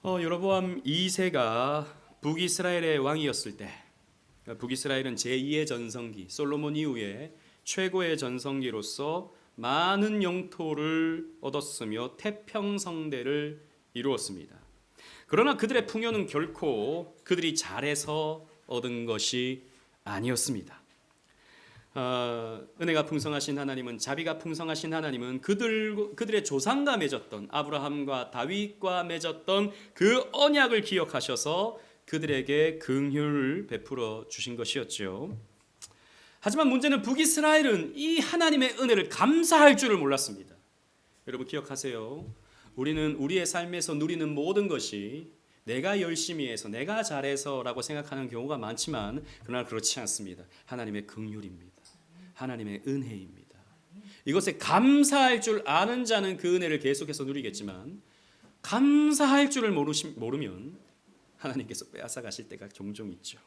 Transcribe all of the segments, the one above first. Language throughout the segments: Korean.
여로보암 2세가 북이스라엘의 왕이었을 때, 북이스라엘은 제2의 전성기, 솔로몬 이후에 최고의 전성기로서 많은 영토를 얻었으며 태평성대를 이루었습니다. 그러나 그들의 풍요는 결코 그들이 잘해서 얻은 것이 아니었습니다. 은혜가 풍성하신 하나님은, 자비가 풍성하신 하나님은 그들의 조상과 맺었던, 아브라함과 다윗과 맺었던 그 언약을 기억하셔서 그들에게 긍휼을 베풀어 주신 것이었죠. 하지만 문제는 북이스라엘은 이 하나님의 은혜를 감사할 줄을 몰랐습니다. 여러분 기억하세요. 우리는 우리의 삶에서 누리는 모든 것이 내가 열심히 해서, 내가 잘해서라고 생각하는 경우가 많지만 그러나 그렇지 않습니다. 하나님의 긍휼입니다. 하나님의 은혜입니다. 이것에 감사할 줄 아는 자는 그 은혜를 계속해서 누리겠지만, 감사할 줄을 모르면 하나님께서 빼앗아 가실 때가 종종 있죠.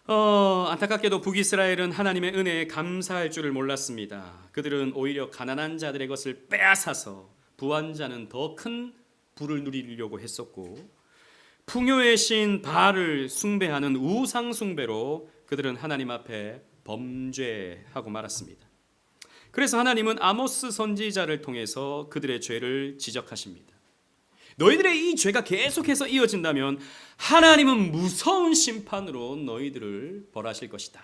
안타깝게도 북이스라엘은 하나님의 은혜에 감사할 줄을 몰랐습니다. 그들은 오히려 가난한 자들의 것을 빼앗아서 부한 자는 더 큰 부를 누리려고 했었고, 풍요의 신 바알을 숭배하는 우상 숭배로 그들은 하나님 앞에 범죄하고 말았습니다. 그래서 하나님은 아모스 선지자를 통해서 그들의 죄를 지적하십니다. 너희들의 이 죄가 계속해서 이어진다면 하나님은 무서운 심판으로 너희들을 벌하실 것이다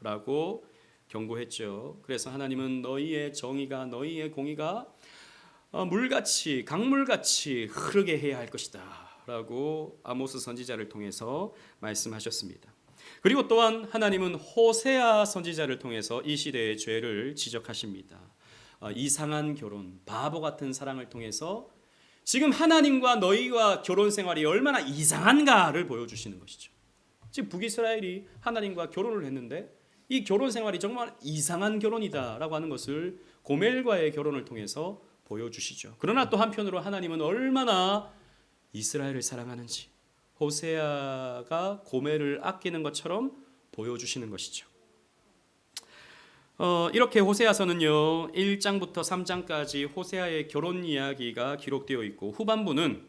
라고 경고했죠. 그래서 하나님은 너희의 정의가, 너희의 공의가 물같이, 강물같이 흐르게 해야 할 것이다 라고 아모스 선지자를 통해서 말씀하셨습니다. 그리고 또한 하나님은 호세아 선지자를 통해서 이 시대의 죄를 지적하십니다. 이상한 결혼, 바보 같은 사랑을 통해서 지금 하나님과 너희와 결혼 생활이 얼마나 이상한가를 보여주시는 것이죠. 지금 북이스라엘이 하나님과 결혼을 했는데 이 결혼 생활이 정말 이상한 결혼이다라고 하는 것을 고멜과의 결혼을 통해서 보여주시죠. 그러나 또 한편으로 하나님은 얼마나 이스라엘을 사랑하는지 호세아가 고멜을 아끼는 것처럼 보여주시는 것이죠. 이렇게 호세아서는요 1장부터 3장까지 호세아의 결혼 이야기가 기록되어 있고, 후반부는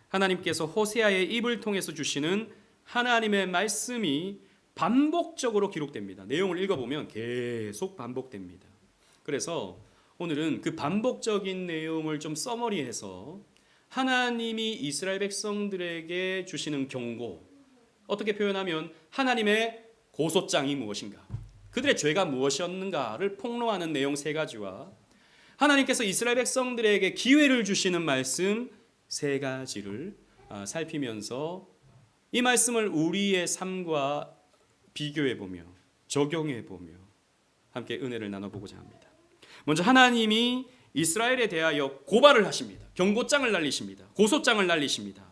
하나님께서 호세아의 입을 통해서 주시는 하나님의 말씀이 반복적으로 기록됩니다. 내용을 읽어보면 계속 반복됩니다. 그래서 오늘은 그 반복적인 내용을 좀 서머리해서 하나님이 이스라엘 백성들에게 주시는 경고, 어떻게 표현하면 하나님의 고소장이 무엇인가, 그들의 죄가 무엇이었는가를 폭로하는 내용 3가지와 하나님께서 이스라엘 백성들에게 기회를 주시는 말씀 3가지를 살피면서 이 말씀을 우리의 삶과 비교해보며 적용해보며 함께 은혜를 나눠보고자 합니다. 먼저 하나님이 이스라엘에 대하여 고발을 하십니다. 경고장을 날리십니다. 고소장을 날리십니다.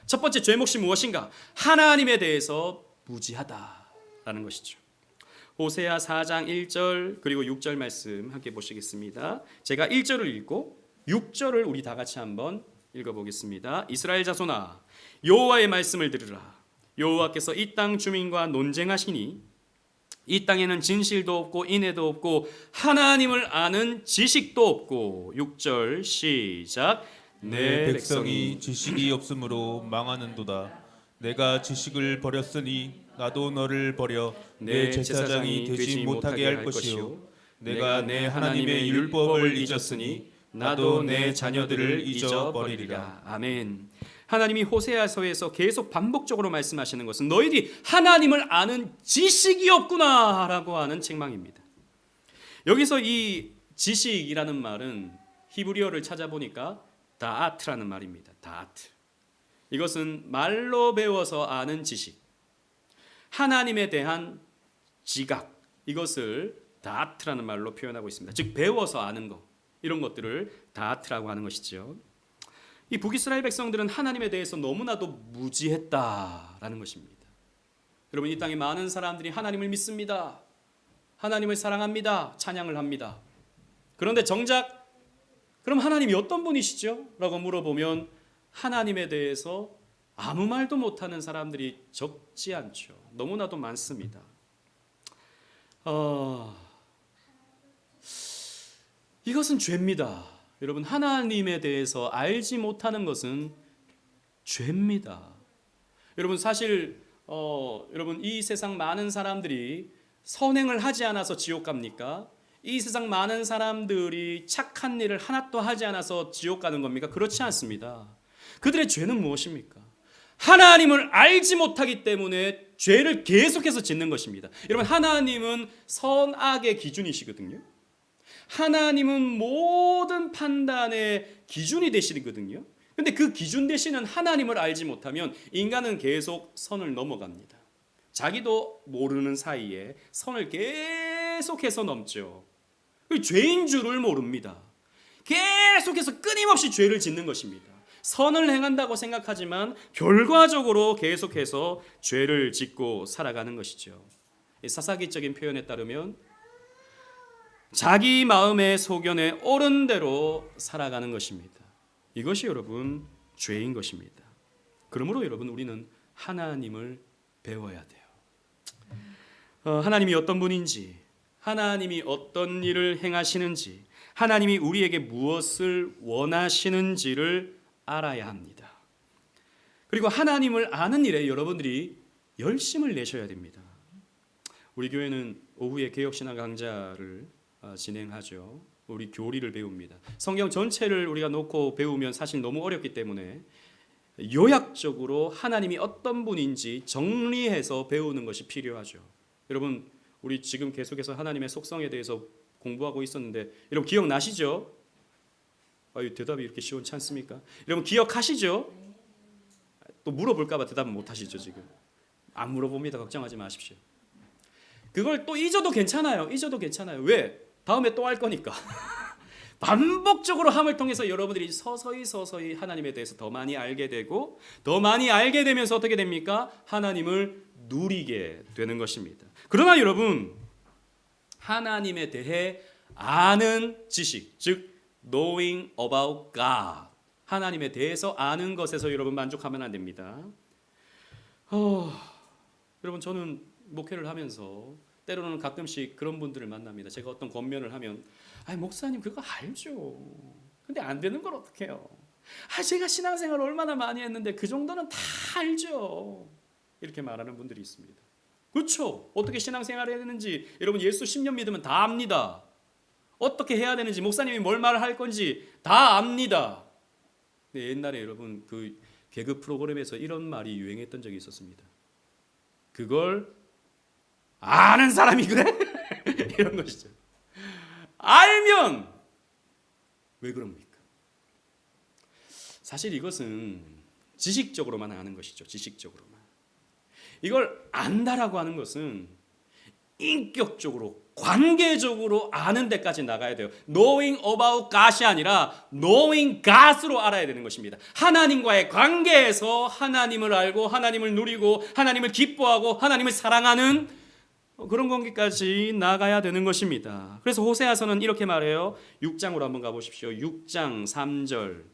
첫 번째 죄목이 무엇인가? 하나님에 대해서 무지하다라는 것이죠. 호세아 4장 1절 그리고 6절 말씀 함께 보시겠습니다. 제가 1절을 읽고 6절을 우리 다 같이 한번 읽어보겠습니다. 이스라엘 자손아, 여호와의 말씀을 들으라. 여호와께서 이 땅 주민과 논쟁하시니 이 땅에는 진실도 없고 인애도 없고 하나님을 아는 지식도 없고. 6절 시작. 내 백성이 지식이 없으므로 망하는도다. 내가 지식을 버렸으니 나도 너를 버려 내 제사장이 되지 못하게 할 것이요, 내가 내 하나님의 율법을 잊었으니 나도 내 자녀들을 잊어버리리라. 아멘. 하나님이 호세아서에서 계속 반복적으로 말씀하시는 것은 너희들이 하나님을 아는 지식이 없구나라고 하는 책망입니다. 여기서 이 지식이라는 말은 히브리어를 찾아보니까 다아트라는 말입니다. 다아트. 이것은 말로 배워서 아는 지식, 하나님에 대한 지각, 이것을 다아트라는 말로 표현하고 있습니다. 즉 배워서 아는 것, 이런 것들을 다아트라고 하는 것이죠. 이 북이스라엘 백성들은 하나님에 대해서 너무나도 무지했다라는 것입니다. 여러분, 이 땅에 많은 사람들이 하나님을 믿습니다. 하나님을 사랑합니다. 찬양을 합니다. 그런데 정작 그럼 하나님이 어떤 분이시죠? 라고 물어보면 하나님에 대해서 아무 말도 못하는 사람들이 적지 않죠. 너무나도 많습니다. 이것은 죄입니다. 여러분, 하나님에 대해서 알지 못하는 것은 죄입니다. 여러분, 사실 여러분, 이 세상 많은 사람들이 선행을 하지 않아서 지옥 갑니까? 이 세상 많은 사람들이 착한 일을 하나도 하지 않아서 지옥 가는 겁니까? 그렇지 않습니다. 그들의 죄는 무엇입니까? 하나님을 알지 못하기 때문에 죄를 계속해서 짓는 것입니다. 여러분, 하나님은 선악의 기준이시거든요. 하나님은 모든 판단의 기준이 되시거든요. 근데 그 기준 되시는 하나님을 알지 못하면 인간은 계속 선을 넘어갑니다. 자기도 모르는 사이에 선을 계속해서 넘죠. 죄인 줄을 모릅니다. 계속해서 끊임없이 죄를 짓는 것입니다. 선을 행한다고 생각하지만 결과적으로 계속해서 죄를 짓고 살아가는 것이죠. 사사기적인 표현에 따르면 자기 마음의 소견에 옳은 대로 살아가는 것입니다. 이것이 여러분 죄인 것입니다. 그러므로 여러분, 우리는 하나님을 배워야 돼요. 하나님이 어떤 분인지, 하나님이 어떤 일을 행하시는지, 하나님이 우리에게 무엇을 원하시는지를 알아야 합니다. 그리고 하나님을 아는 일에 여러분들이 열심을 내셔야 됩니다. 우리 교회는 오후에 개혁신앙 강좌를 진행하죠. 우리 교리를 배웁니다. 성경 전체를 우리가 놓고 배우면 사실 너무 어렵기 때문에 요약적으로 하나님이 어떤 분인지 정리해서 배우는 것이 필요하죠. 여러분, 우리 지금 계속해서 하나님의 속성에 대해서 공부하고 있었는데 여러분 기억나시죠? 대답이 이렇게 시원치 않습니까? 여러분 기억하시죠? 또 물어볼까 봐 대답 못 하시죠 지금? 안 물어봅니다. 걱정하지 마십시오. 그걸 또 잊어도 괜찮아요. 왜? 다음에 또 할 거니까. 반복적으로 함을 통해서 여러분들이 서서히 하나님에 대해서 더 많이 알게 되고, 더 많이 알게 되면서 어떻게 됩니까? 하나님을 누리게 되는 것입니다. 그러나 여러분, 하나님에 대해 아는 지식, 즉 knowing about God, 하나님에 대해서 아는 것에서 여러분 만족하면 안 됩니다. 여러분, 저는 목회를 하면서 때로는 가끔씩 그런 분들을 만납니다. 제가 어떤 권면을 하면 목사님 그거 알죠. 근데 안 되는 걸 어떡해요. 제가 신앙생활 얼마나 많이 했는데 그 정도는 다 알죠. 이렇게 말하는 분들이 있습니다. 그렇죠. 어떻게 신앙생활을 해야 되는지 여러분 예수 10년 믿으면 다 압니다. 어떻게 해야 되는지 목사님이 뭘 말할 건지 다 압니다. 근데 옛날에 여러분 그 개그 프로그램에서 이런 말이 유행했던 적이 있었습니다. 그걸 아는 사람이 그래? 이런 것이죠. 알면 왜 그럽니까? 사실 이것은 지식적으로만 아는 것이죠. 지식적으로만. 이걸 안다라고 하는 것은 인격적으로, 관계적으로 아는 데까지 나가야 돼요. Knowing about God이 아니라 Knowing God으로 알아야 되는 것입니다. 하나님과의 관계에서 하나님을 알고 하나님을 누리고 하나님을 기뻐하고 하나님을 사랑하는 그런 관계까지 나가야 되는 것입니다. 그래서 호세아서는 이렇게 말해요. 6장으로 한번 가보십시오. 6장 3절.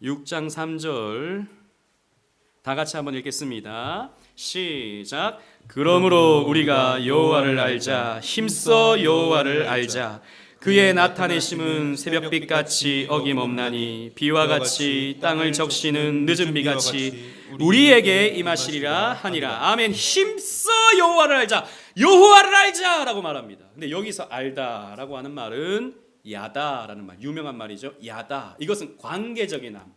6장 3절 다 같이 한번 읽겠습니다. 시작. 그러므로 우리가 여호와를 알자. 힘써 여호와를 알자. 그의 나타내심은 새벽빛같이 어김없나니 비와 같이 땅을 적시는 늦은 비같이 우리에게 임하시리라 하니라. 아멘. 힘써 여호와를 알자. 여호와를 알자라고 말합니다. 근데 여기서 알다라고 하는 말은 야다라는 말, 유명한 말이죠. 야다. 이것은 관계적인 암.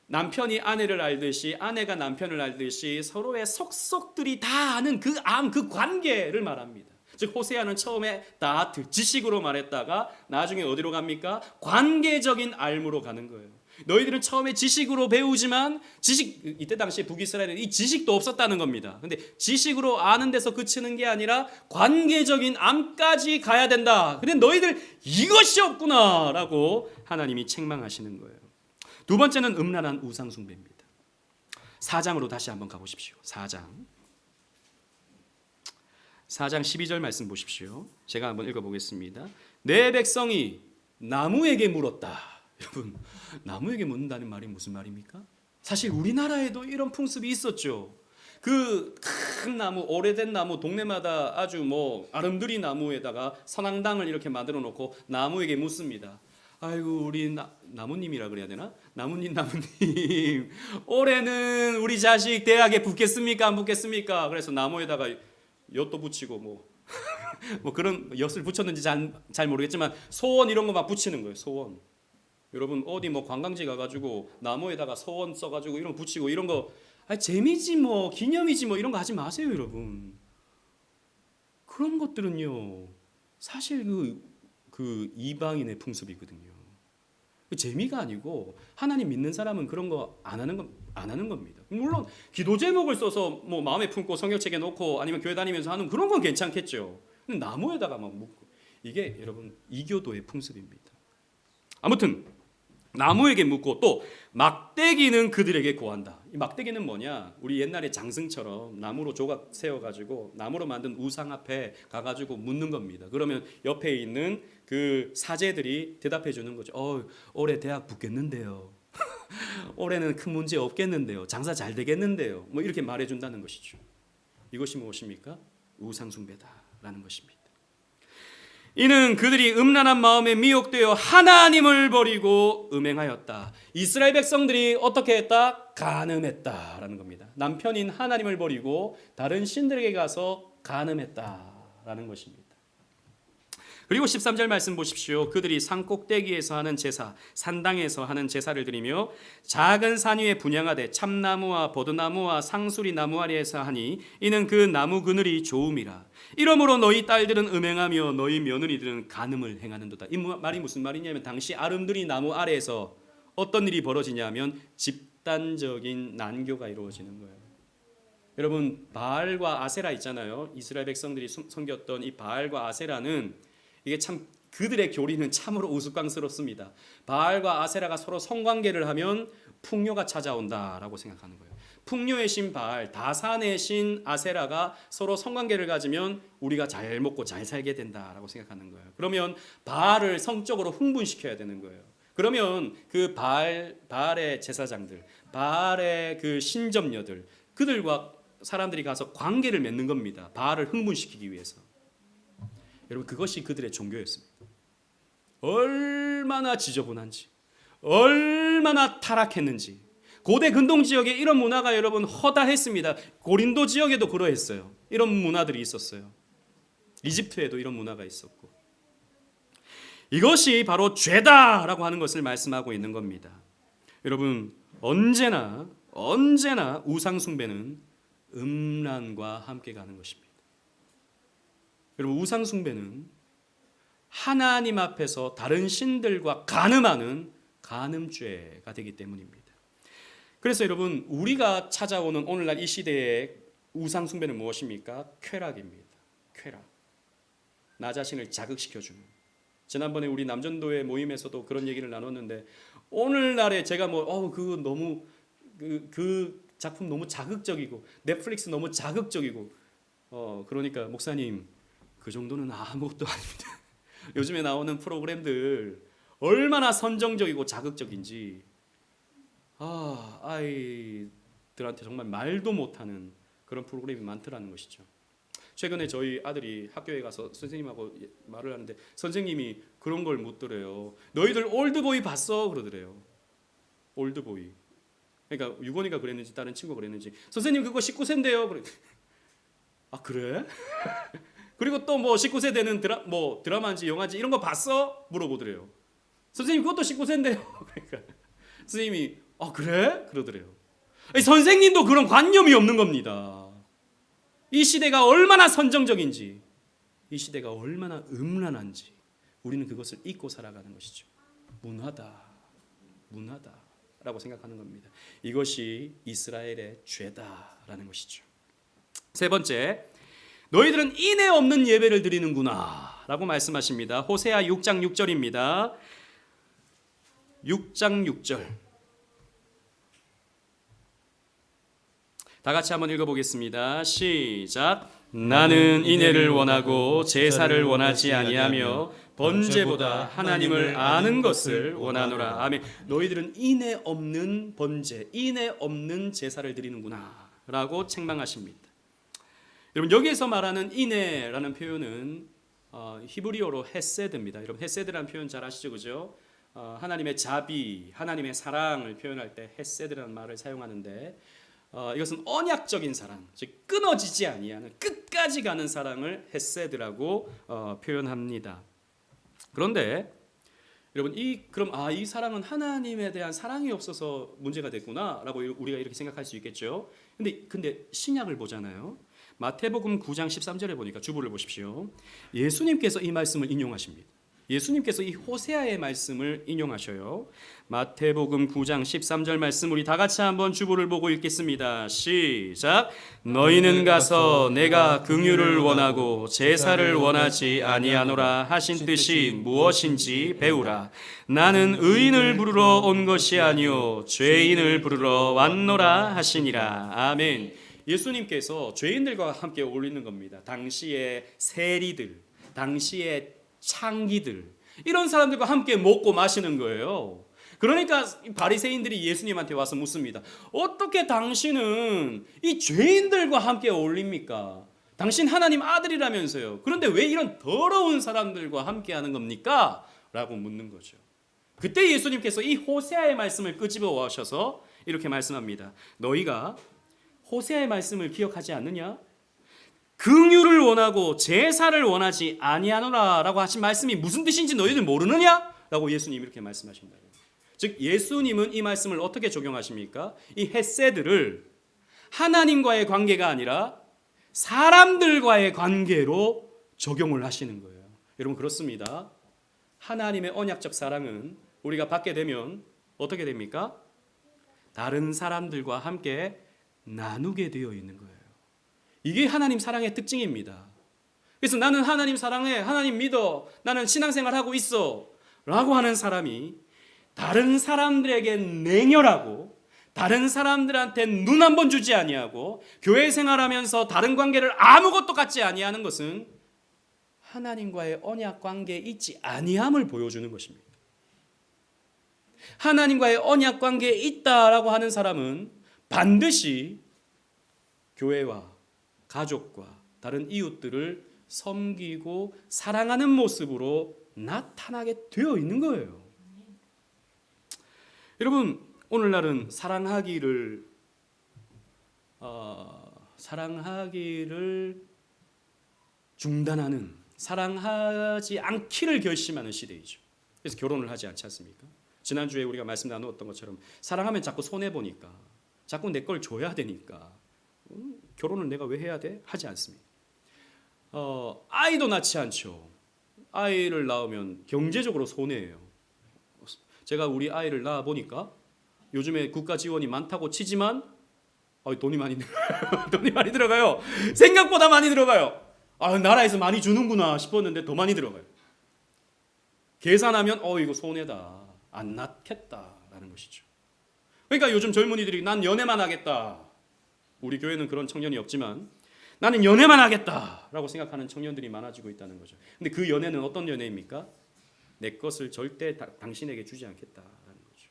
남편이 아내를 알듯이 아내가 남편을 알듯이 서로의 속속들이 다 아는 그 암, 그 관계를 말합니다. 즉 호세아는 처음에 다 지식으로 말했다가 나중에 어디로 갑니까? 관계적인 알무로 가는 거예요. 너희들은 처음에 지식으로 배우지만 이때 당시에 북이스라엘은 이 지식도 없었다는 겁니다. 근데 지식으로 아는 데서 그치는 게 아니라 관계적인 암까지 가야 된다. 근데 너희들 이것이 없구나라고 하나님이 책망하시는 거예요. 두 번째는 음란한 우상 숭배입니다. 4장으로 다시 한번 가보십시오. 4장 12절 말씀 보십시오. 제가 한번 읽어보겠습니다. 내 백성이 나무에게 물었다. 여러분, 나무에게 묻는다는 말이 무슨 말입니까? 사실 우리나라에도 이런 풍습이 있었죠. 그 큰 나무, 오래된 나무, 동네마다 아주 뭐 아름드리 나무에다가 선앙당을 이렇게 만들어 놓고 나무에게 묻습니다. 아이고 우리 나무님이라 그래야 되나? 나무님 올해는 우리 자식 대학에 붙겠습니까? 안 붙겠습니까? 그래서 나무에다가 엿도 붙이고 뭐 그런 엿을 붙였는지 잘 모르겠지만 소원 이런 거 막 붙이는 거예요. 소원. 여러분 어디 뭐 관광지 가가지고 나무에다가 소원 써가지고 이런 거 붙이고 이런 거 재미지 뭐 기념이지 뭐 이런 거 하지 마세요 여러분. 그런 것들은요 사실 그 이방인의 풍습이거든요. 그 재미가 아니고 하나님 믿는 사람은 그런 거 안 하는 겁니다. 물론 기도 제목을 써서 뭐 마음에 품고 성경책에 놓고 아니면 교회 다니면서 하는 그런 건 괜찮겠죠. 근데 나무에다가 막 묻고 이게 여러분 이교도의 풍습입니다. 아무튼 나무에게 묻고 또 막대기는 그들에게 고한다. 이 막대기는 뭐냐? 우리 옛날에 장승처럼 나무로 조각 세워가지고 나무로 만든 우상 앞에 가가지고 묻는 겁니다. 그러면 옆에 있는 그 사제들이 대답해 주는 거죠. 올해 대학 붙겠는데요. 올해는 큰 문제 없겠는데요. 장사 잘 되겠는데요. 뭐 이렇게 말해준다는 것이죠. 이것이 무엇입니까? 우상 숭배다라는 것입니다. 이는 그들이 음란한 마음에 미혹되어 하나님을 버리고 음행하였다. 이스라엘 백성들이 어떻게 했다? 간음했다라는 겁니다. 남편인 하나님을 버리고 다른 신들에게 가서 간음했다라는 것입니다. 그리고 13절 말씀 보십시오. 그들이 산 꼭대기에서 하는 제사, 산당에서 하는 제사를 드리며 작은 산 위에 분향하되 참나무와 버드나무와 상수리 나무 아래에서 하니 이는 그 나무 그늘이 좋음이라. 이러므로 너희 딸들은 음행하며 너희 며느리들은 간음을 행하는도다. 이 말이 무슨 말이냐면 당시 아름드리 나무 아래에서 어떤 일이 벌어지냐면 집단적인 난교가 이루어지는 거예요. 여러분 바알과 아세라 있잖아요. 이스라엘 백성들이 섬겼던 이 바알과 아세라는 이게 참 그들의 교리는 참으로 우스꽝스럽습니다. 바알과 아세라가 서로 성관계를 하면 풍요가 찾아온다라고 생각하는 거예요. 풍요의 신 바알, 다산의 신 아세라가 서로 성관계를 가지면 우리가 잘 먹고 잘 살게 된다라고 생각하는 거예요. 그러면 바알을 성적으로 흥분시켜야 되는 거예요. 그러면 그 바알의 제사장들, 바알의 그 신점녀들, 그들과 사람들이 가서 관계를 맺는 겁니다. 바알을 흥분시키기 위해서. 여러분 그것이 그들의 종교였습니다. 얼마나 지저분한지, 얼마나 타락했는지. 고대 근동 지역에 이런 문화가 여러분 허다했습니다. 고린도 지역에도 그러했어요. 이런 문화들이 있었어요. 이집트에도 이런 문화가 있었고. 이것이 바로 죄다라고 하는 것을 말씀하고 있는 겁니다. 여러분 언제나 우상 숭배는 음란과 함께 가는 것입니다. 여러분 우상 숭배는 하나님 앞에서 다른 신들과 간음하는 간음죄가 되기 때문입니다. 그래서 여러분 우리가 찾아오는 오늘날 이 시대의 우상 숭배는 무엇입니까? 쾌락입니다. 쾌락. 나 자신을 자극시켜주는. 지난번에 우리 남전도의 모임에서도 그런 얘기를 나눴는데 오늘날에 제가 그거 너무 그 작품 너무 자극적이고 넷플릭스 너무 자극적이고 그러니까 목사님 그 정도는 아무것도 아닙니다. 요즘에 나오는 프로그램들 얼마나 선정적이고 자극적인지 아이들한테 정말 말도 못하는 그런 프로그램이 많더라는 것이죠. 최근에 저희 아들이 학교에 가서 선생님하고 말을 하는데 선생님이 그런 걸 묻더래요. 너희들 올드보이 봤어? 그러더래요. 올드보이. 그러니까 유건이가 그랬는지 다른 친구가 그랬는지 선생님 그거 19세인데요. 그래. 아 그래? 그리고 또 뭐 19세 되는 드라마인지 영화인지 이런 거 봤어? 물어보더래요. 선생님 그것도 19세인데요. 그러니까 선생님이 아 그래? 그러더래요. 선생님도 그런 관념이 없는 겁니다. 이 시대가 얼마나 선정적인지, 이 시대가 얼마나 음란한지 우리는 그것을 잊고 살아가는 것이죠. 문화다라고 생각하는 겁니다. 이것이 이스라엘의 죄다라는 것이죠. 세 번째, 너희들은 인애 없는 예배를 드리는구나 라고 말씀하십니다. 호세아 6장 6절입니다. 6장 6절 다 같이 한번 읽어보겠습니다. 시작. 나는 인애를 원하고 제사를 원하지 아니하며 번제보다 하나님을 아는 것을 원하노라. 아멘. 너희들은 인애 없는 번제, 인애 없는 제사를 드리는구나 라고 책망하십니다. 여러분 여기에서 말하는 인애라는 표현은 히브리어로 헤세드입니다. 여러분 헤세드라는 표현 잘 아시죠, 그죠? 하나님의 자비, 하나님의 사랑을 표현할 때 헤세드라는 말을 사용하는데 이것은 언약적인 사랑, 즉 끊어지지 아니하는 끝까지 가는 사랑을 헤세드라고 표현합니다. 그런데 여러분 이 사랑은 하나님에 대한 사랑이 없어서 문제가 됐구나라고 우리가 이렇게 생각할 수 있겠죠. 근데 신약을 보잖아요. 마태복음 9장 13절에 보니까 주부를 보십시오. 예수님께서 이 말씀을 인용하십니다. 예수님께서 이 호세아의 말씀을 인용하셔요. 마태복음 9장 13절 말씀 우리 다 같이 한번 주보를 보고 읽겠습니다. 시작. 너희는 가서 내가 긍휼을 원하고 제사를 원하지 아니하노라 하신 뜻이 무엇인지 배우라. 나는 의인을 부르러 온 것이 아니요 죄인을 부르러 왔노라 하시니라. 아멘. 예수님께서 죄인들과 함께 어울리는 겁니다. 당시의 세리들, 당시의 창기들, 이런 사람들과 함께 먹고 마시는 거예요. 그러니까 바리새인들이 예수님한테 와서 묻습니다. 어떻게 당신은 이 죄인들과 함께 어울립니까? 당신 하나님 아들이라면서요. 그런데 왜 이런 더러운 사람들과 함께 하는 겁니까? 라고 묻는 거죠. 그때 예수님께서 이 호세아의 말씀을 끄집어 와셔서 이렇게 말씀합니다. 너희가 호세아의 말씀을 기억하지 않느냐? 긍휼을 원하고 제사를 원하지 아니하노라라고 하신 말씀이 무슨 뜻인지 너희들 모르느냐? 라고 예수님이 이렇게 말씀하신다. 즉 예수님은 이 말씀을 어떻게 적용하십니까? 이 헤세드를 하나님과의 관계가 아니라 사람들과의 관계로 적용을 하시는 거예요. 여러분 그렇습니다. 하나님의 언약적 사랑은 우리가 받게 되면 어떻게 됩니까? 다른 사람들과 함께 나누게 되어 있는 거예요. 이게 하나님 사랑의 특징입니다. 그래서 나는 하나님 사랑해, 하나님 믿어, 나는 신앙생활 하고 있어 라고 하는 사람이 다른 사람들에게 냉혈하고 다른 사람들한테 눈 한 번 주지 아니하고 교회 생활하면서 다른 관계를 아무것도 갖지 아니하는 것은 하나님과의 언약 관계에 있지 아니함을 보여주는 것입니다. 하나님과의 언약 관계에 있다라고 하는 사람은 반드시 교회와 가족과 다른 이웃들을 섬기고 사랑하는 모습으로 나타나게 되어 있는 거예요. 여러분 오늘날은 사랑하기를 중단하는, 사랑하지 않기를 결심하는 시대이죠. 그래서 결혼을 하지 않지 않습니까? 지난주에 우리가 말씀 나누었던 것처럼 사랑하면 자꾸 손해보니까, 자꾸 내 걸 줘야 되니까 결혼을 내가 왜 해야 돼? 하지 않습니다. 아이도 낳지 않죠. 아이를 낳으면 경제적으로 손해예요. 제가 우리 아이를 낳아 보니까 요즘에 국가 지원이 많다고 치지만 돈이 많이 들어가요. 돈이 많이 들어가요. 생각보다 많이 들어가요. 나라에서 많이 주는구나 싶었는데 더 많이 들어가요. 계산하면 이거 손해다. 안 낳겠다라는 것이죠. 그러니까 요즘 젊은이들이 난 연애만 하겠다. 우리 교회는 그런 청년이 없지만 나는 연애만 하겠다라고 생각하는 청년들이 많아지고 있다는 거죠. 근데 그 연애는 어떤 연애입니까? 내 것을 절대 당신에게 주지 않겠다라는 거죠.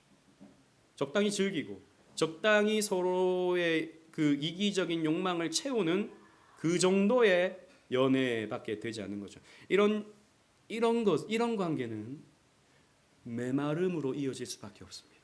적당히 즐기고 적당히 서로의 그 이기적인 욕망을 채우는 그 정도의 연애밖에 되지 않는 거죠. 이런 관계는 메마름으로 이어질 수밖에 없습니다.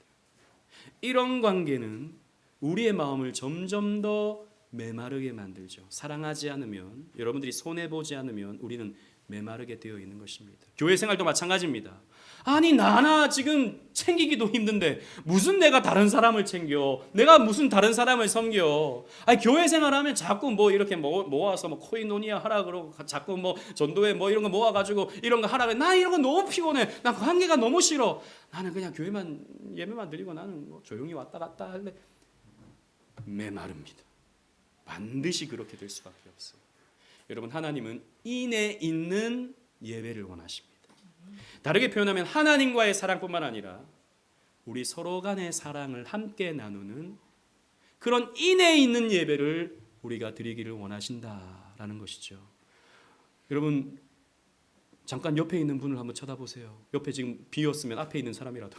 이런 관계는 우리의 마음을 점점 더 메마르게 만들죠. 사랑하지 않으면, 여러분들이 손해보지 않으면 우리는 메마르게 되어 있는 것입니다. 교회 생활도 마찬가지입니다. 아니 나나 지금 챙기기도 힘든데 무슨 내가 다른 사람을 챙겨? 내가 무슨 다른 사람을 섬겨? 교회 생활하면 자꾸 이렇게 모아서 코이노니아 하라 그러고 자꾸 전도회 이런 거 모아가지고 이런 거 하라 그래. 나 이런 거 너무 피곤해. 나 관계가 너무 싫어. 나는 그냥 예배만 드리고 나는 조용히 왔다 갔다 할래. 메마릅니다. 반드시 그렇게 될 수밖에 없어요. 여러분 하나님은 인에 있는 예배를 원하십니다. 다르게 표현하면 하나님과의 사랑뿐만 아니라 우리 서로 간의 사랑을 함께 나누는 그런 인에 있는 예배를 우리가 드리기를 원하신다라는 것이죠. 여러분 잠깐 옆에 있는 분을 한번 쳐다보세요. 옆에 지금 비었으면 앞에 있는 사람이라도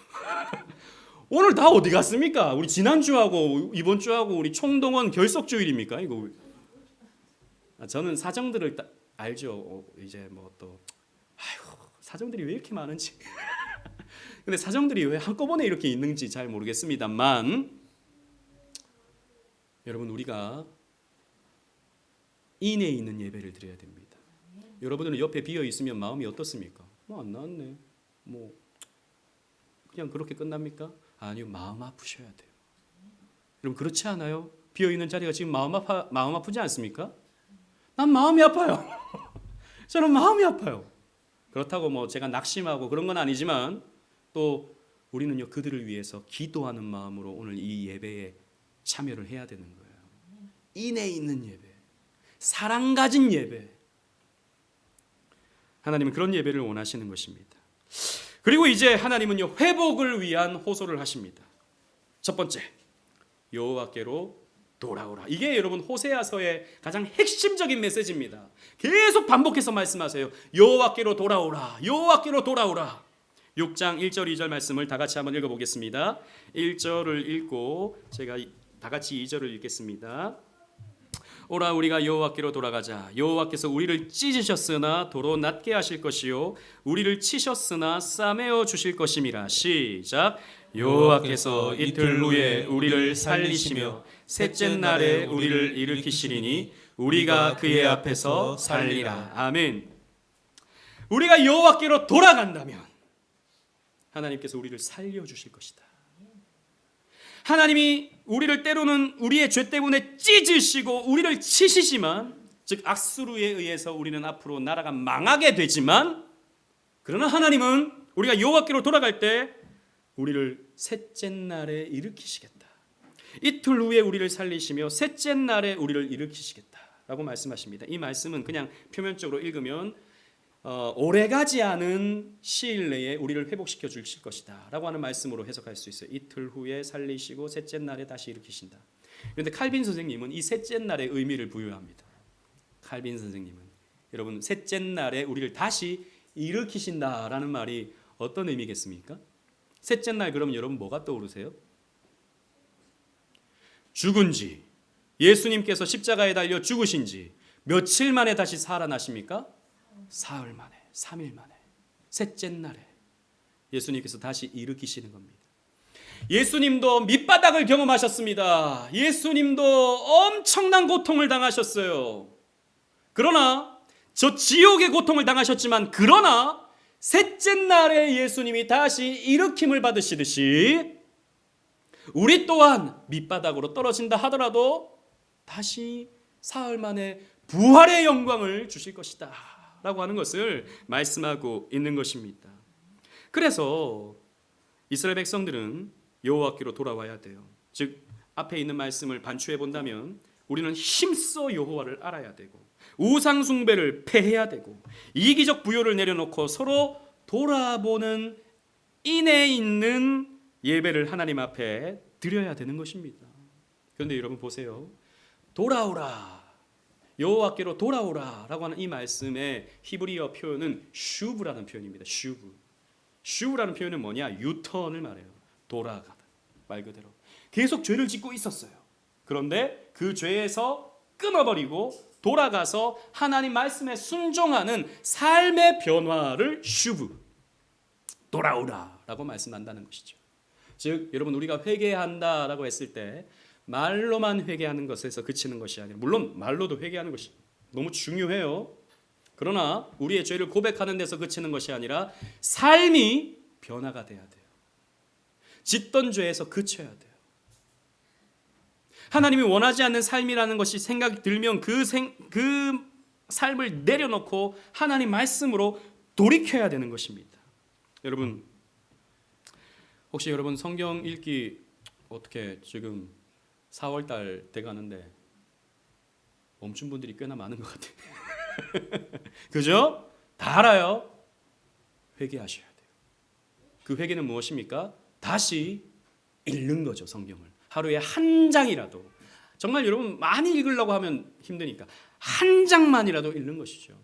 오늘 다 어디 갔습니까? 우리 지난주하고 이번 주하고 우리 총동원 결석주일입니까? 이거 저는 사정들을 알죠. 이제 뭐 또 사정들이 왜 이렇게 많은지. 근데 사정들이 왜 한꺼번에 이렇게 있는지 잘 모르겠습니다만 여러분 우리가 인에 있는 예배를 드려야 됩니다. 여러분들은 옆에 비어 있으면 마음이 어떻습니까? 뭐 안 나왔네. 뭐 그냥 그렇게 끝납니까? 아니요, 마음 아프셔야 돼요. 여러분 그렇지 않아요? 비어 있는 자리가 지금 마음 아프지 않습니까? 난 마음이 아파요. 저는 마음이 아파요. 그렇다고 뭐 제가 낙심하고 그런 건 아니지만 또 우리는요 그들을 위해서 기도하는 마음으로 오늘 이 예배에 참여를 해야 되는 거예요. 인에 있는 예배, 사랑 가진 예배. 하나님은 그런 예배를 원하시는 것입니다. 그리고 이제 하나님은요 회복을 위한 호소를 하십니다. 첫 번째, 여호와께로 돌아오라. 이게 여러분 호세아서의 가장 핵심적인 메시지입니다. 계속 반복해서 말씀하세요. 여호와께로 돌아오라. 여호와께로 돌아오라. 6장 1절 2절 말씀을 다 같이 한번 읽어보겠습니다. 1절을 읽고 제가 다 같이 2절을 읽겠습니다. 오라 우리가 여호와께로 돌아가자. 여호와께서 우리를 찢으셨으나 도로 낮게 하실 것이요 우리를 치셨으나 싸매어 주실 것임이라. 시작. 여호와께서 이틀 후에 우리를 살리시며 셋째 날에 우리를 일으키시리니 우리가 그의 앞에서 살리라. 아멘. 우리가 여호와께로 돌아간다면 하나님께서 우리를 살려주실 것이다. 하나님이 우리를 때로는 우리의 죄 때문에 찢으시고 우리를 치시지만, 즉 악수루에 의해서 우리는 앞으로 나라가 망하게 되지만, 그러나 하나님은 우리가 여호와께로 돌아갈 때 우리를 셋째 날에 일으키시겠다. 이틀 후에 우리를 살리시며 셋째 날에 우리를 일으키시겠다라고 말씀하십니다. 이 말씀은 그냥 표면적으로 읽으면 오래가지 않은 시일 내에 우리를 회복시켜 주실 것이다 라고 하는 말씀으로 해석할 수 있어요. 이틀 후에 살리시고 셋째 날에 다시 일으키신다. 그런데 칼빈 선생님은 이 셋째 날의 의미를 부여합니다. 칼빈 선생님은 여러분 셋째 날에 우리를 다시 일으키신다라는 말이 어떤 의미겠습니까? 셋째 날 그러면 여러분 뭐가 떠오르세요? 죽은 지, 예수님께서 십자가에 달려 죽으신 지 며칠 만에 다시 살아나십니까? 사흘 만에, 3일 만에, 셋째 날에 예수님께서 다시 일으키시는 겁니다. 예수님도 밑바닥을 경험하셨습니다. 예수님도 엄청난 고통을 당하셨어요. 그러나 저 지옥의 고통을 당하셨지만, 그러나 셋째 날에 예수님이 다시 일으킴을 받으시듯이 우리 또한 밑바닥으로 떨어진다 하더라도 다시 사흘 만에 부활의 영광을 주실 것이다 라고 하는 것을 말씀하고 있는 것입니다. 그래서 이스라엘 백성들은 여호와께로 돌아와야 돼요. 즉 앞에 있는 말씀을 반추해 본다면 우리는 힘써 여호와를 알아야 되고 우상 숭배를 폐해야 되고 이기적 부요를 내려놓고 서로 돌아보는 인에 있는 예배를 하나님 앞에 드려야 되는 것입니다. 그런데 여러분 보세요. 돌아오라, 여호와께로 돌아오라 라고 하는 이 말씀의 히브리어 표현은 슈브라는 표현입니다. 슈브라는 표현은 뭐냐? 유턴을 말해요. 돌아가다. 말 그대로 계속 죄를 짓고 있었어요. 그런데 그 죄에서 끊어버리고 돌아가서 하나님 말씀에 순종하는 삶의 변화를 슈브, 돌아오라 라고 말씀한다는 것이죠. 즉 여러분 우리가 회개한다라고 했을 때 말로만 회개하는 것에서 그치는 것이 아니라, 물론 말로도 회개하는 것이 너무 중요해요. 그러나 우리의 죄를 고백하는 데서 그치는 것이 아니라 삶이 변화가 돼야 돼요. 짓던 죄에서 그쳐야 돼요. 하나님이 원하지 않는 삶이라는 것이 생각이 들면 그 삶을 내려놓고 하나님 말씀으로 돌이켜야 되는 것입니다. 여러분 혹시 여러분 성경 읽기 어떻게 지금 4월달 돼가는데 멈춘 분들이 꽤나 많은 것 같아요. 그죠? 다 알아요. 회개하셔야 돼요. 그 회개는 무엇입니까? 다시 읽는 거죠. 성경을 하루에 한 장이라도, 정말 여러분 많이 읽으려고 하면 힘드니까 한 장만이라도 읽는 것이죠.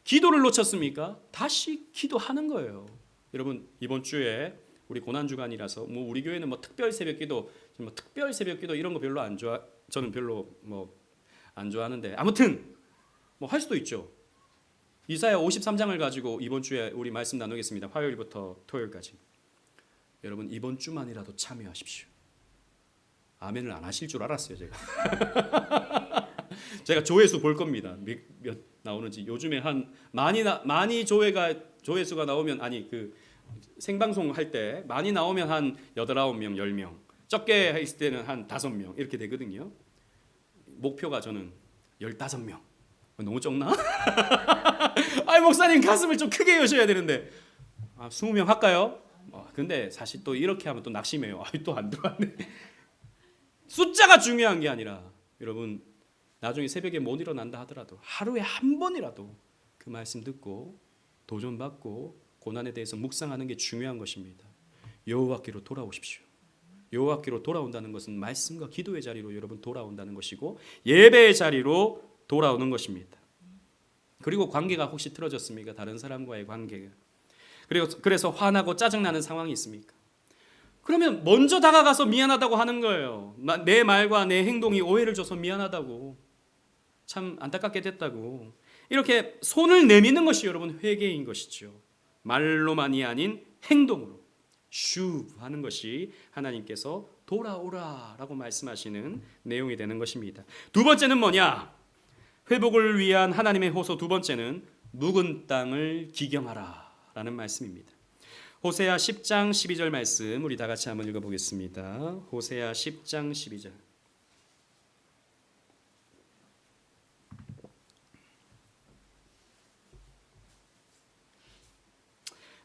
기도를 놓쳤습니까? 다시 기도하는 거예요. 여러분 이번 주에 우리 고난 주간이라서 뭐 우리 교회는 뭐 특별 새벽기도 이런 거 별로 안 좋아. 저는 별로 뭐 안 좋아하는데 아무튼 뭐 할 수도 있죠. 이사야 53장을 가지고 이번 주에 우리 말씀 나누겠습니다. 화요일부터 토요일까지. 여러분 이번 주만이라도 참여하십시오. 아멘을 안 하실 줄 알았어요, 제가. 제가 조회수 볼 겁니다. 몇 나오는지. 요즘에 한 많이 조회수가 나오면 그 생방송 할 때 많이 나오면 한 8, 9명, 10명. 적게 했을 때는 한 5명 이렇게 되거든요. 목표가 저는 15명. 너무 적나? 아이 목사님 가슴을 좀 크게 여셔야 되는데 20명 할까요? 근데 사실 또 이렇게 하면 또 낙심해요. 또 안 들어왔네. 숫자가 중요한 게 아니라 여러분 나중에 새벽에 못 일어난다 하더라도 하루에 한 번이라도 그 말씀 듣고 도전받고 고난에 대해서 묵상하는 게 중요한 것입니다. 여호와께로 돌아오십시오. 여호와께로 돌아온다는 것은 말씀과 기도의 자리로 여러분 돌아온다는 것이고 예배의 자리로 돌아오는 것입니다. 그리고 관계가 혹시 틀어졌습니까? 다른 사람과의 관계가. 그래서 화나고 짜증나는 상황이 있습니까? 그러면 먼저 다가가서 미안하다고 하는 거예요. 내 말과 내 행동이 오해를 줘서 미안하다고. 참 안타깝게 됐다고. 이렇게 손을 내미는 것이 여러분 회개인 것이죠. 말로만이 아닌 행동으로 슈 하는 것이 하나님께서 돌아오라라고 말씀하시는 내용이 되는 것입니다. 두 번째는 뭐냐? 회복을 위한 하나님의 호소 두 번째는 묵은 땅을 기경하라라는 말씀입니다. 호세아 10장 12절 말씀 우리 다 같이 한번 읽어보겠습니다. 호세아 10장 12절.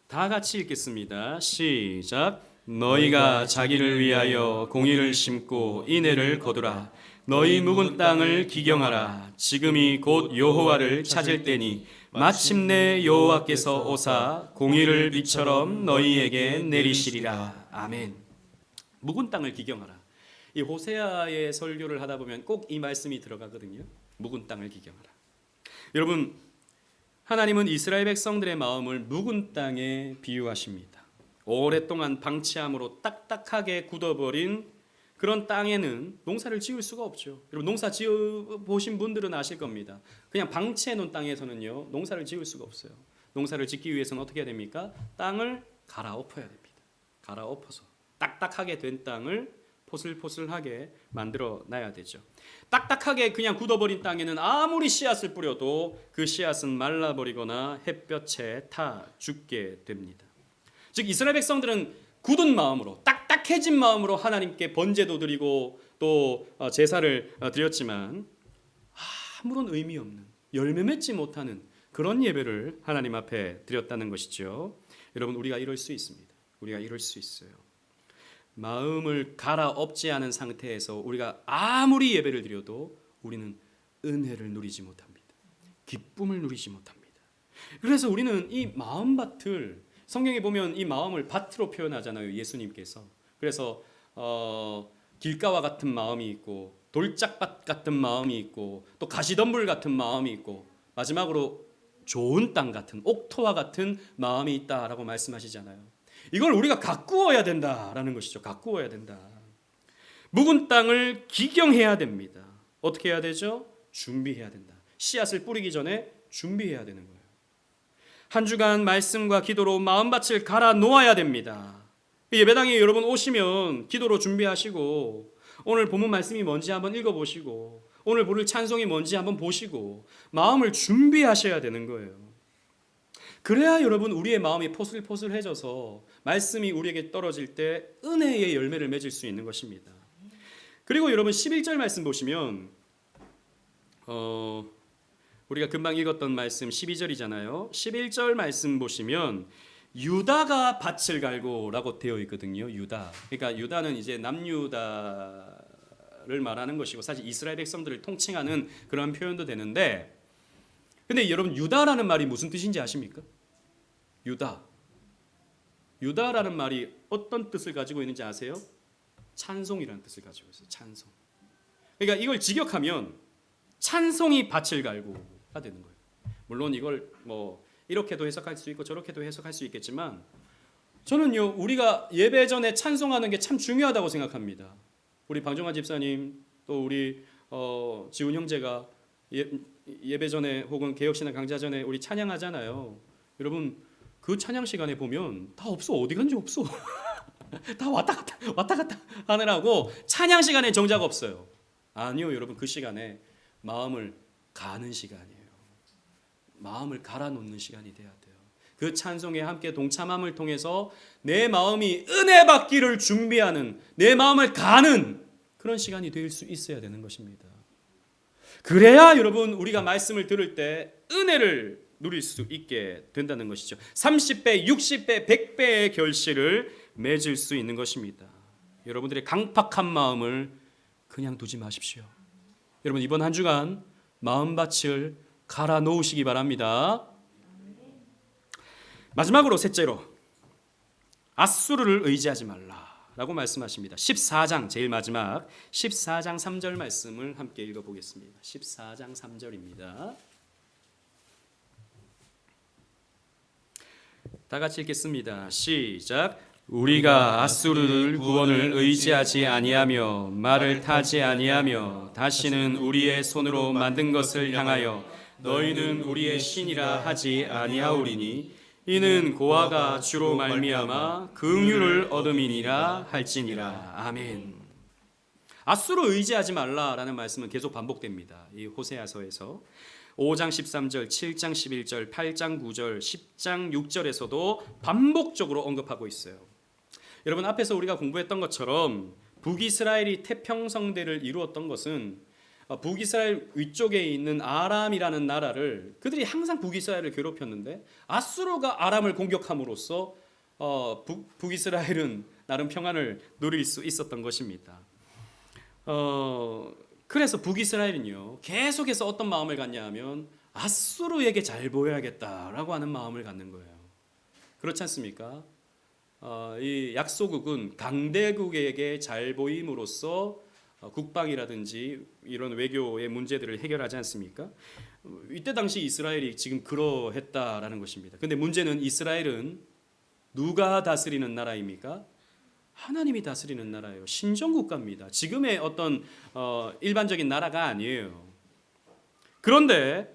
다 같이 읽겠습니다. 시작. 너희가 자기를 위하여 공의를 심고 인애를 거두라. 너희 묵은 땅을 기경하라. 지금이 곧 여호와를 찾을 때니 마침내 여호와께서 오사 공의를 비처럼 너희에게 내리시리라. 아멘. 묵은 땅을 기경하라. 이 호세아의 설교를 하다 보면 꼭 이 말씀이 들어가거든요. 묵은 땅을 기경하라. 여러분 하나님은 이스라엘 백성들의 마음을 묵은 땅에 비유하십니다. 오랫동안 방치함으로 딱딱하게 굳어버린 그런 땅에는 농사를 지을 수가 없죠. 여러분 농사 지어 보신 분들은 아실 겁니다. 그냥 방치해 놓은 땅에서는요 농사를 지을 수가 없어요. 농사를 짓기 위해서는 어떻게 해야 됩니까? 땅을 갈아엎어야 됩니다. 갈아엎어서 딱딱하게 된 땅을 포슬포슬하게 만들어 놔야 되죠. 딱딱하게 그냥 굳어버린 땅에는 아무리 씨앗을 뿌려도 그 씨앗은 말라버리거나 햇볕에 타 죽게 됩니다. 즉 이스라엘 백성들은 굳은 마음으로 딱딱해진 마음으로 하나님께 번제도 드리고 또 제사를 드렸지만 아무런 의미 없는 열매 맺지 못하는 그런 예배를 하나님 앞에 드렸다는 것이죠. 여러분 우리가 이럴 수 있습니다. 우리가 이럴 수 있어요. 마음을 갈아엎지 않은 상태에서 우리가 아무리 예배를 드려도 우리는 은혜를 누리지 못합니다. 기쁨을 누리지 못합니다. 그래서 우리는 이 마음밭을 성경에 보면 이 마음을 밭으로 표현하잖아요. 예수님께서. 그래서 길가와 같은 마음이 있고 돌짝밭 같은 마음이 있고 또 가시덤불 같은 마음이 있고 마지막으로 좋은 땅 같은 옥토와 같은 마음이 있다라고 말씀하시잖아요. 이걸 우리가 가꾸어야 된다라는 것이죠. 가꾸어야 된다. 묵은 땅을 기경해야 됩니다. 어떻게 해야 되죠? 준비해야 된다. 씨앗을 뿌리기 전에 준비해야 되는 거예요. 한 주간 말씀과 기도로 마음밭을 갈아 놓아야 됩니다. 예배당에 여러분 오시면 기도로 준비하시고 오늘 본문 말씀이 뭔지 한번 읽어보시고 오늘 부를 찬송이 뭔지 한번 보시고 마음을 준비하셔야 되는 거예요. 그래야 여러분 우리의 마음이 포슬포슬해져서 말씀이 우리에게 떨어질 때 은혜의 열매를 맺을 수 있는 것입니다. 그리고 여러분 11절 말씀 보시면 우리가 금방 읽었던 말씀 12절이잖아요. 11절 말씀 보시면 유다가 밭을 갈고라고 되어 있거든요. 유다. 그러니까 유다는 이제 남유다를 말하는 것이고 사실 이스라엘 백성들을 통칭하는 그런 표현도 되는데 근데 여러분 유다라는 말이 무슨 뜻인지 아십니까? 유다라는 말이 어떤 뜻을 가지고 있는지 아세요? 찬송이라는 뜻을 가지고 있어요. 찬송. 그러니까 이걸 직역하면 찬송이 밭을 갈고가 되는 거예요. 물론 이걸 뭐 이렇게도 해석할 수 있고 저렇게도 해석할 수 있겠지만 저는요, 우리가 예배 전에 찬송하는 게 참 중요하다고 생각합니다. 우리 방정환 집사님, 또 우리 지훈 형제가 예배 전에 혹은 개혁신앙 강좌 전에 우리 찬양하잖아요. 여러분, 그 찬양 시간에 보면 다 없어. 어디 간지 없어. 다 왔다 갔다 하느라고 찬양 시간에 정작 없어요. 아니요, 여러분, 그 시간에 마음을 가는 시간이에요. 마음을 갈아놓는 시간이 돼야 돼요. 그 찬송에 함께 동참함을 통해서 내 마음이 은혜 받기를 준비하는, 내 마음을 가는 그런 시간이 될 수 있어야 되는 것입니다. 그래야 여러분, 우리가 말씀을 들을 때 은혜를 누릴 수 있게 된다는 것이죠. 30배, 60배, 100배의 결실을 맺을 수 있는 것입니다. 여러분들의 강팍한 마음을 그냥 두지 마십시오. 여러분, 이번 한 주간 마음밭을 갈아 놓으시기 바랍니다. 마지막으로 셋째로, 아수르를 의지하지 말라라고 말씀하십니다. 14장 제일 마지막 14장 3절 말씀을 함께 읽어보겠습니다. 14장 3절입니다. 다 같이 읽겠습니다. 시작. 우리가 아수르를 구원을 의지하지 아니하며 말을 타지 아니하며 다시는 우리의 손으로 만든 것을 향하여 너희는 우리의 신이라 하지 아니하오리니 이는 고아가 주로 말미암아 긍휼을 얻음이니라 할지니라. 아멘. 아수르 의지하지 말라라는 말씀은 계속 반복됩니다. 이 호세아서에서 5장 13절, 7장 11절, 8장 9절, 10장 6절에서도 반복적으로 언급하고 있어요. 여러분, 앞에서 우리가 공부했던 것처럼 북이스라엘이 태평성대를 이루었던 것은 북이스라엘 위쪽에 있는 아람이라는 나라를, 그들이 항상 북이스라엘을 괴롭혔는데 아수르가 아람을 공격함으로써 북이스라엘은 나름 평안을 누릴 수 있었던 것입니다. 그래서 북이스라엘은요, 계속해서 어떤 마음을 갖냐 하면 아수르에게 잘 보여야겠다라고 하는 마음을 갖는 거예요. 그렇지 않습니까? 이 약소국은 강대국에게 잘 보임으로써 국방이라든지 이런 외교의 문제들을 해결하지 않습니까? 이때 당시 이스라엘이 지금 그러했다라는 것입니다. 근데 문제는 이스라엘은 누가 다스리는 나라입니까? 하나님이 다스리는 나라예요. 신정국가입니다. 지금의 어떤 일반적인 나라가 아니에요. 그런데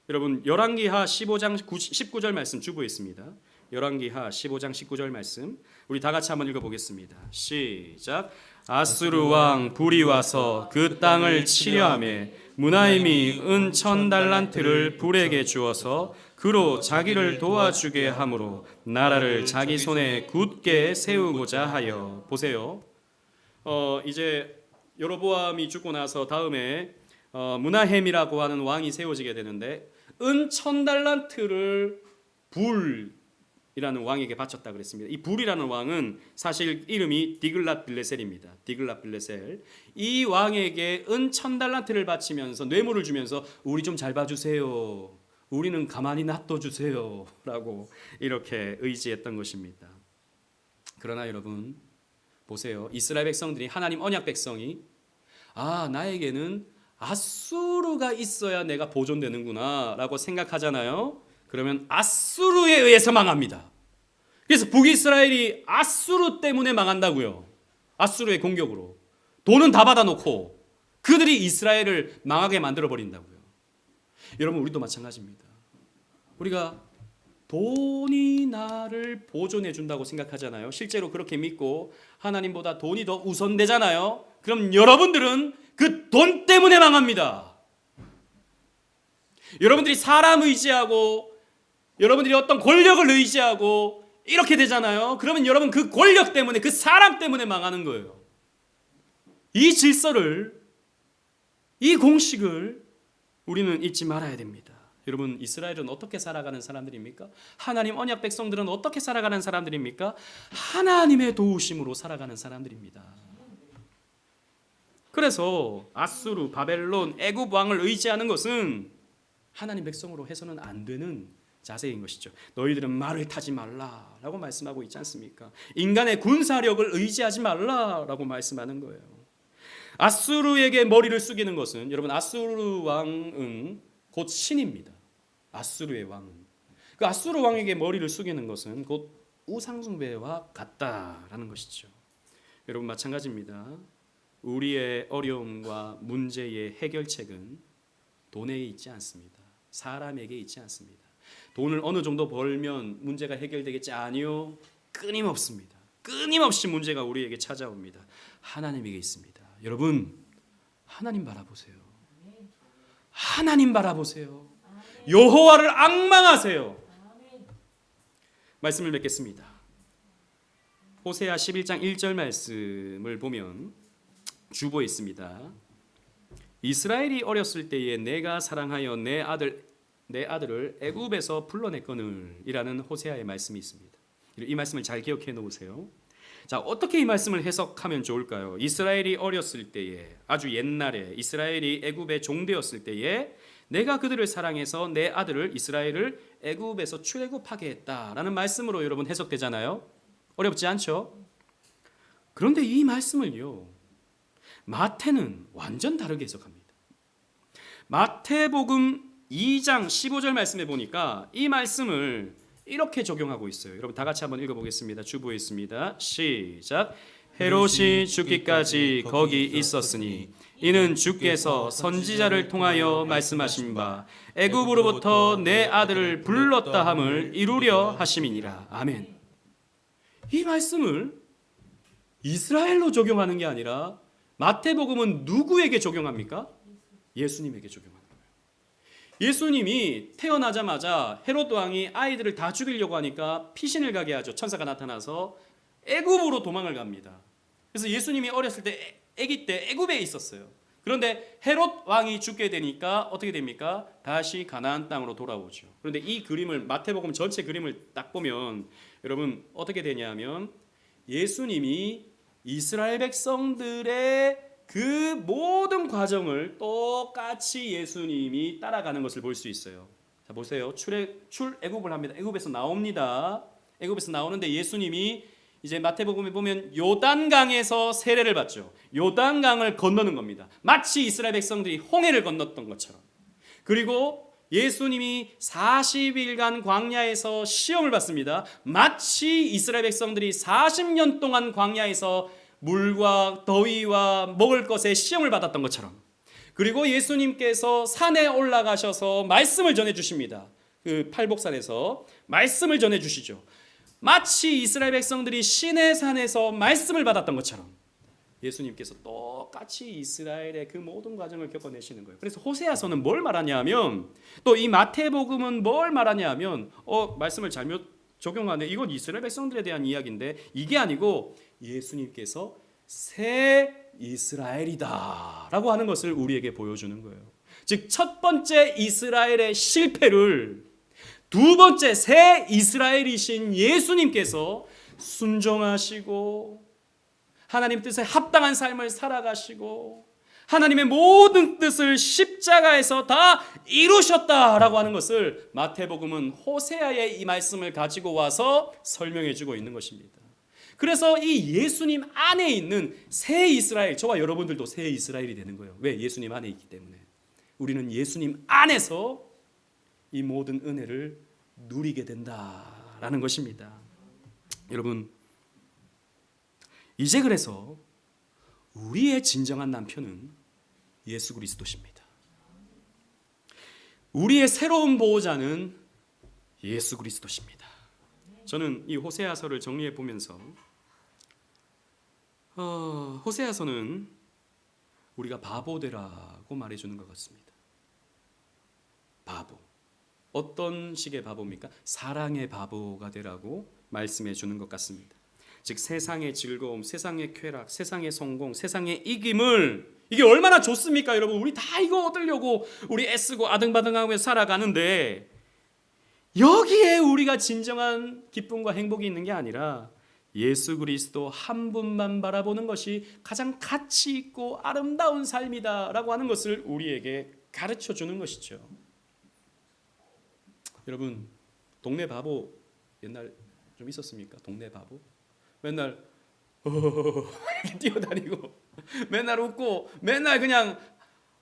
여러분, 열왕기하 15장 19절 말씀 주부했습니다. 열왕기하 15장 19절 말씀 우리 다 같이 한번 읽어보겠습니다. 시작. 아수르 왕 불이 와서 그 땅을 치려하며 무나임이 은 1000달란트를 불에게 주어서 그로 자기를 도와주게 하므로 나라를 자기 손에 굳게 세우고자 하여. 보세요. 이제 여로보암이 죽고 나서 다음에 무나햄이라고 하는 왕이 세워지게 되는데 은 1000달란트를 불이라는 왕에게 바쳤다 그랬습니다. 이 불이라는 왕은 사실 이름이 디글랏빌레셀입니다. 디글랏빌레셀. 이 왕에게 은 1000달란트를 바치면서 뇌물을 주면서 우리 좀 잘 봐주세요. 우리는 가만히 놔둬주세요 라고 이렇게 의지했던 것입니다. 그러나 여러분 보세요. 이스라엘 백성들이, 하나님 언약 백성이 나에게는 아수르가 있어야 내가 보존되는구나 라고 생각하잖아요. 그러면 아수르에 의해서 망합니다. 그래서 북이스라엘이 아수르 때문에 망한다고요. 아수르의 공격으로 돈은 다 받아놓고 그들이 이스라엘을 망하게 만들어버린다고요. 여러분, 우리도 마찬가지입니다. 우리가 돈이 나를 보존해 준다고 생각하잖아요. 실제로 그렇게 믿고 하나님보다 돈이 더 우선되잖아요. 그럼 여러분들은 그 돈 때문에 망합니다. 여러분들이 사람 의지하고 여러분들이 어떤 권력을 의지하고 이렇게 되잖아요. 그러면 여러분 그 권력 때문에, 그 사람 때문에 망하는 거예요. 이 질서를, 이 공식을 우리는 잊지 말아야 됩니다. 여러분, 이스라엘은 어떻게 살아가는 사람들입니까? 하나님 언약 백성들은 어떻게 살아가는 사람들입니까? 하나님의 도우심으로 살아가는 사람들입니다. 그래서 아수르, 바벨론, 애굽 왕을 의지하는 것은 하나님 백성으로 해서는 안 되는 자세인 것이죠. 너희들은 말을 타지 말라라고 말씀하고 있지 않습니까? 인간의 군사력을 의지하지 말라라고 말씀하는 거예요. 아수르에게 머리를 숙이는 것은, 여러분, 아수르 왕은 곧 신입니다. 아수르의 왕은. 그 아수르 왕에게 머리를 숙이는 것은 곧 우상숭배와 같다라는 것이죠. 여러분 마찬가지입니다. 우리의 어려움과 문제의 해결책은 돈에 있지 않습니다. 사람에게 있지 않습니다. 돈을 어느 정도 벌면 문제가 해결되겠지? 아니요. 끊임없습니다. 끊임없이 문제가 우리에게 찾아옵니다. 하나님에게 있습니다. 여러분 하나님 바라보세요. 하나님 바라보세요. 여호와를 앙망하세요. 말씀을 맺겠습니다. 호세아 11장 1절 말씀을 보면 주보에 있습니다. 이스라엘이 어렸을 때에 내가 사랑하여 내 아들을 애굽에서 불러냈거늘이라는 호세아의 말씀이 있습니다. 이 말씀을 잘 기억해 놓으세요. 자, 어떻게 이 말씀을 해석하면 좋을까요? 이스라엘이 어렸을 때에, 아주 옛날에 이스라엘이 애굽의 종되었을 때에 내가 그들을 사랑해서 내 아들을 이스라엘을 애굽에서 출애굽하게 했다라는 말씀으로 여러분 해석되잖아요. 어렵지 않죠? 그런데 이 말씀을요, 마태는 완전 다르게 해석합니다. 마태복음 2장 15절 말씀에 보니까 이 말씀을 이렇게 적용하고 있어요. 여러분 다 같이 한번 읽어보겠습니다. 주보에 있습니다. 시작. 헤롯이 죽기까지 거기 있었으니 이는 주께서 선지자를 통하여 말씀하신 바 애굽으로부터 내 아들을 불렀다 함을 이루려 하심이니라. 아멘. 이 말씀을 이스라엘로 적용하는 게 아니라 마태복음은 누구에게 적용합니까? 예수님에게 적용합니다. 예수님이 태어나자마자 헤롯 왕이 아이들을 다 죽이려고 하니까 피신을 가게 하죠. 천사가 나타나서 애굽으로 도망을 갑니다. 그래서 예수님이 어렸을 때 아기 때 애굽에 있었어요. 그런데 헤롯 왕이 죽게 되니까 어떻게 됩니까? 다시 가나안 땅으로 돌아오죠. 그런데 이 그림을 마태복음 전체 그림을 딱 보면 여러분 어떻게 되냐면 예수님이 이스라엘 백성들의 그 모든 과정을 똑같이 예수님이 따라가는 것을 볼 수 있어요. 자 보세요. 출애굽을 합니다. 애굽에서 나옵니다. 애굽에서 나오는데 예수님이 이제 마태복음에 보면 요단강에서 세례를 받죠. 요단강을 건너는 겁니다. 마치 이스라엘 백성들이 홍해를 건넜던 것처럼. 그리고 예수님이 40일간 광야에서 시험을 받습니다. 마치 이스라엘 백성들이 40년 동안 광야에서 물과 더위와 먹을 것에 시험을 받았던 것처럼. 그리고 예수님께서 산에 올라가셔서 말씀을 전해 주십니다. 그 팔복산에서 말씀을 전해 주시죠. 마치 이스라엘 백성들이 시내산에서 말씀을 받았던 것처럼 예수님께서 똑같이 이스라엘의 그 모든 과정을 겪어내시는 거예요. 그래서 호세아서는 뭘 말하냐면, 또 이 마태복음은 뭘 말하냐면 말씀을 잘못 적용하네. 이건 이스라엘 백성들에 대한 이야기인데 이게 아니고 예수님께서 새 이스라엘이다 라고 하는 것을 우리에게 보여주는 거예요. 즉 첫 번째 이스라엘의 실패를 두 번째 새 이스라엘이신 예수님께서 순종하시고 하나님 뜻에 합당한 삶을 살아가시고 하나님의 모든 뜻을 십자가에서 다 이루셨다라고 하는 것을 마태복음은 호세아의 이 말씀을 가지고 와서 설명해 주고 있는 것입니다. 그래서 이 예수님 안에 있는 새 이스라엘, 저와 여러분들도 새 이스라엘이 되는 거예요. 왜? 예수님 안에 있기 때문에. 우리는 예수님 안에서 이 모든 은혜를 누리게 된다라는 것입니다. 여러분, 이제 그래서 우리의 진정한 남편은 예수 그리스도십니다. 우리의 새로운 보호자는 예수 그리스도십니다. 저는 이 호세아서를 정리해 보면서 호세아서는 우리가 바보되라고 말해주는 것 같습니다. 바보. 어떤 식의 바보입니까? 사랑의 바보가 되라고 말씀해 주는 것 같습니다. 즉 세상의 즐거움, 세상의 쾌락, 세상의 성공, 세상의 이김을, 이게 얼마나 좋습니까 여러분? 우리 다 이거 얻으려고 우리 애쓰고 아등바등하며 살아가는데 여기에 우리가 진정한 기쁨과 행복이 있는 게 아니라 예수 그리스도 한 분만 바라보는 것이 가장 가치 있고 아름다운 삶이다라고 하는 것을 우리에게 가르쳐 주는 것이죠. 여러분, 동네 바보 옛날 좀 있었습니까? 동네 바보? 맨날 이렇게 뛰어다니고 맨날 웃고 맨날 그냥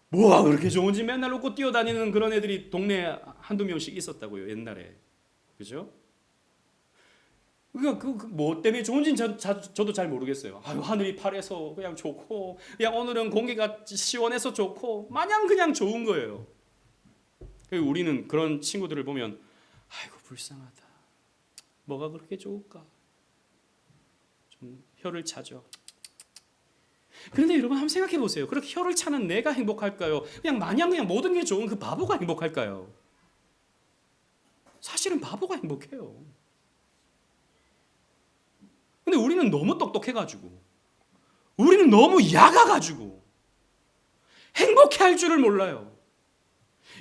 뭐가 그렇게 좋은지 맨날 웃고 뛰어다니는 그런 애들이 동네에 한두 명씩 있었다고요. 옛날에. 그죠? 그러니까 뭐 때문에 좋은지는 저도 잘 모르겠어요. 아유, 하늘이 파래서 그냥 좋고, 그냥 오늘은 공기가 시원해서 좋고, 마냥 그냥 좋은 거예요. 우리는 그런 친구들을 보면 아이고 불쌍하다. 뭐가 그렇게 좋을까? 좀 혀를 차죠. 그런데 여러분 한번 생각해 보세요. 그렇게 혀를 차는 내가 행복할까요? 그냥 마냥 그냥 모든 게 좋은 그 바보가 행복할까요? 사실은 바보가 행복해요. 근데 우리는 너무 똑똑해가지고, 우리는 너무 약아가지고 행복해할 줄을 몰라요.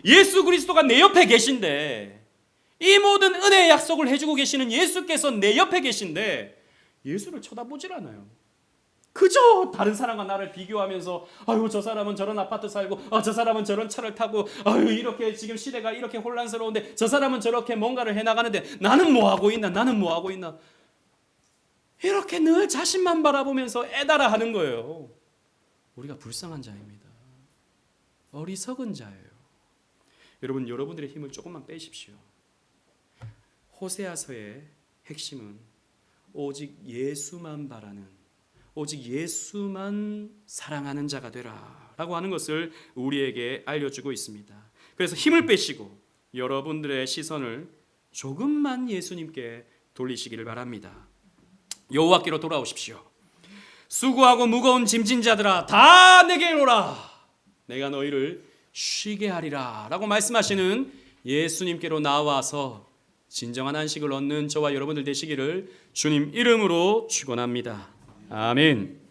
예수 그리스도가 내 옆에 계신데, 이 모든 은혜의 약속을 해주고 계시는 예수께서 내 옆에 계신데 예수를 쳐다보질 않아요. 그저 다른 사람과 나를 비교하면서 아유 저 사람은 저런 아파트 살고 저 사람은 저런 차를 타고 아유 이렇게 지금 시대가 이렇게 혼란스러운데 저 사람은 저렇게 뭔가를 해나가는데 나는 뭐하고 있나, 나는 뭐하고 있나, 이렇게 늘 자신만 바라보면서 애달아 하는 거예요. 우리가 불쌍한 자입니다. 어리석은 자예요. 여러분, 여러분들의 힘을 조금만 빼십시오. 호세아서의 핵심은 오직 예수만 바라는, 오직 예수만 사랑하는 자가 되라 라고 하는 것을 우리에게 알려주고 있습니다. 그래서 힘을 빼시고 여러분들의 시선을 조금만 예수님께 돌리시기를 바랍니다. 여호와께로 돌아오십시오. 수고하고 무거운 짐진 자들아 다 내게 오라, 내가 너희를 쉬게 하리라 라고 말씀하시는 예수님께로 나와서 진정한 안식을 얻는 저와 여러분들 되시기를 주님 이름으로 축원합니다. 아멘.